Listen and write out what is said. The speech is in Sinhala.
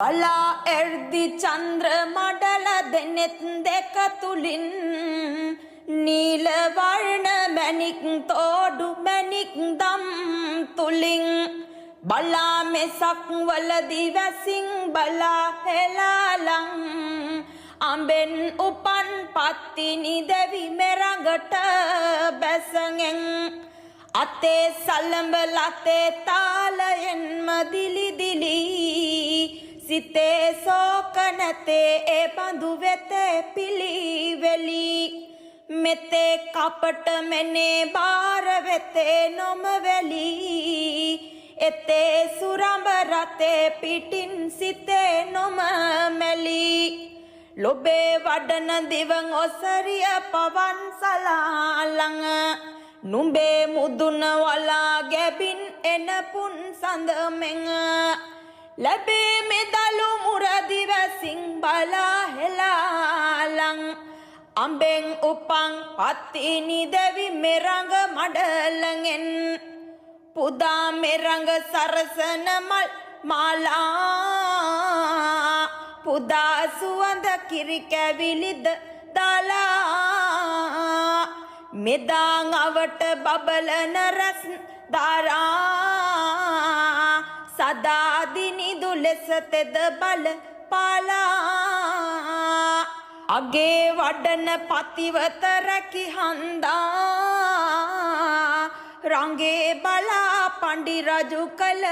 බලා එර්දි චන්ද්‍ර මඩල දෙනෙත් දෙක තුලින් නීල වර්ණ මැණික් තෝඩු මැණික් දම් තුලින් බලා මෙසක් වලදි වැසින් බලා හෙලාලං අඹෙන් උපන් පත්තිනි දෙවි මෙරඟට බැසගෙන් අතේ සලඹ ලතේ තාලයෙන්ම දිලි දිලි සිතේ සෝක නැතේ ඒ බඳු වෙතේ පිළිවෙලි මෙතේ කපට මෙනේ බාර වෙතේ නොම වෙලි එතේ සුරඹ රතේ පිටින් සිතේ නොම මෙලි ලොබේ වඩන දිවන් ඔසරිය පවන් සලාලං නුඹේ මුදුන වලා ගැබින් එන පුන් සඳ මෙන් ලැබේ මෙදලු මුරදි වැසින් බලා හෙලාලං අඹෙන් උපන් පත්තිනි දෙවි මෙරඟ මඩලගෙන් පුදා මෙරඟ සරසන මල් මාලා පුදා සුවඳ කිරි කැවිලිද දාලා මෙදාං අවට බබලන රස් ධාරා සදා දිනිදු ලෙස තෙද බල පාලා අගේ වඩන පතිවත රැකි හන්දා රංගේ බලා පඬි රජු කල